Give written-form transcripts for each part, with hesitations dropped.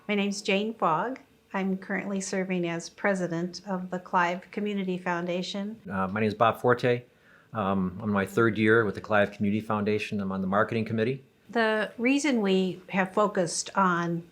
My name's Jane Fogg. I'm currently serving as president of the Clive Community Foundation. My name is Bob Forte. I'm in my third year with the Clive Community Foundation. I'm on the marketing committee. The reason we have focused on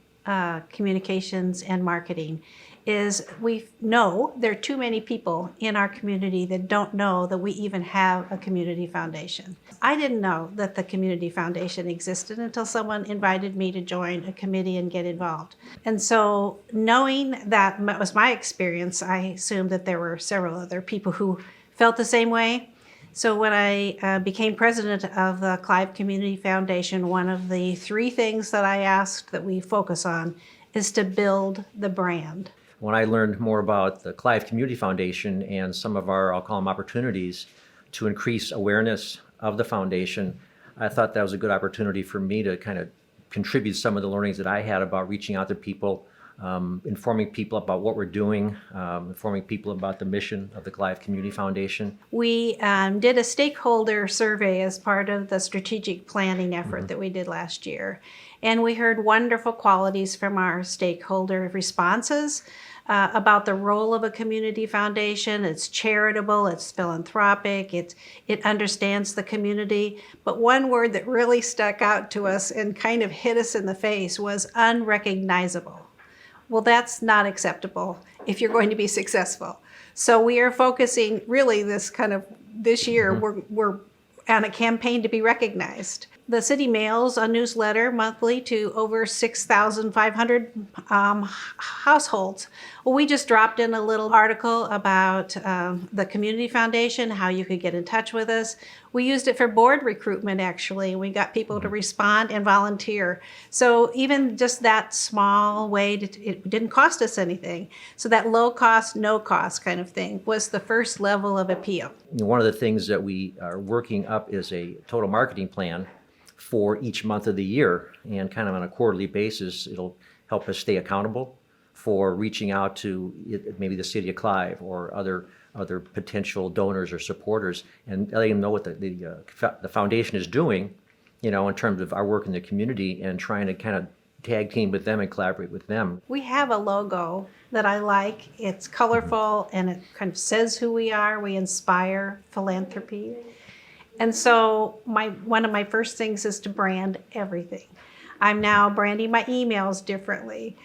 communications and marketing is we know there are too many people in our community that don't know that we even have a community foundation. I didn't know that the community foundation existed until someone invited me to join a committee and get involved. And so knowing that was my experience, I assumed that there were several other people who felt the same way. So when I became president of the Clive Community Foundation, one of the three things that I asked that we focus on is to build the brand. When I learned more about the Clive Community Foundation and some of our, I'll call them opportunities to increase awareness of the foundation, I thought that was a good opportunity for me to kind of contribute some of the learnings that I had about reaching out to people, informing people about what we're doing, informing people about the mission of the Clive Community Foundation. We did a stakeholder survey as part of the strategic planning effort that we did last year. And we heard wonderful qualities from our stakeholder responses about the role of a community foundation. It's charitable, it's philanthropic, it understands the community. But one word that really stuck out to us and kind of hit us in the face was unrecognizable. Well, that's not acceptable if you're going to be successful. So we are focusing really this year, we're on a campaign to be recognized. The city mails a newsletter monthly to over 6,500 households. Well, we just dropped in a little article about the Community Foundation, how you could get in touch with us. We used it for board recruitment, actually. We got people to respond and volunteer. So even just that small way, it didn't cost us anything. So that low cost, no cost kind of thing was the first level of appeal. One of the things that we are working up is a total marketing plan for each month of the year, and kind of on a quarterly basis, it'll help us stay accountable for reaching out to maybe the city of Clive or other potential donors or supporters, and letting them know what the foundation is doing, in terms of our work in the community, and trying to kind of tag team with them and collaborate with them. We have a logo that I like. It's colorful and it kind of says who we are. We inspire philanthropy. And so one of my first things is to brand everything. I'm now branding my emails differently.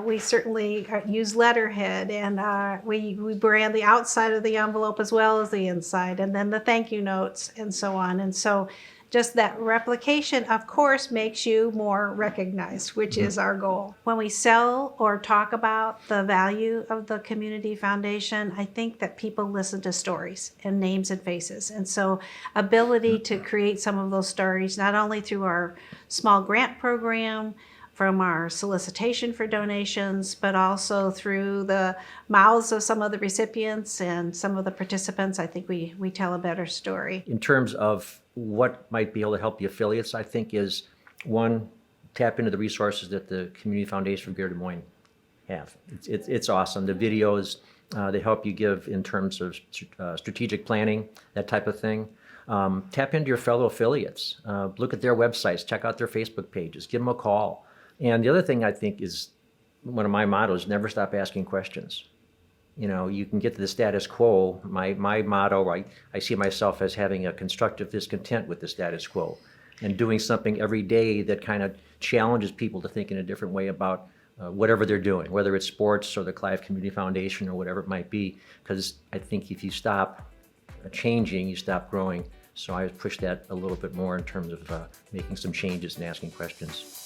We certainly use letterhead, and we brand the outside of the envelope as well as the inside, and then the thank you notes and so on. And so just that replication, of course, makes you more recognized, which is our goal. When we sell or talk about the value of the Community Foundation, I think that people listen to stories and names and faces. And so ability to create some of those stories, not only through our small grant program, from our solicitation for donations, but also through the mouths of some of the recipients and some of the participants, I think we tell a better story. In terms of what might be able to help the affiliates, I think is, one, tap into the resources that the Community Foundation for Greater Des Moines have. It's awesome. The videos, they help you give in terms of strategic planning, that type of thing. Tap into your fellow affiliates. Look at their websites, check out their Facebook pages, give them a call. And the other thing I think is one of my mottos: never stop asking questions. You can get to the status quo. My motto, I see myself as having a constructive discontent with the status quo and doing something every day that kind of challenges people to think in a different way about whatever they're doing, whether it's sports or the Clive Community Foundation or whatever it might be. Because I think if you stop changing, you stop growing. So I push that a little bit more in terms of making some changes and asking questions.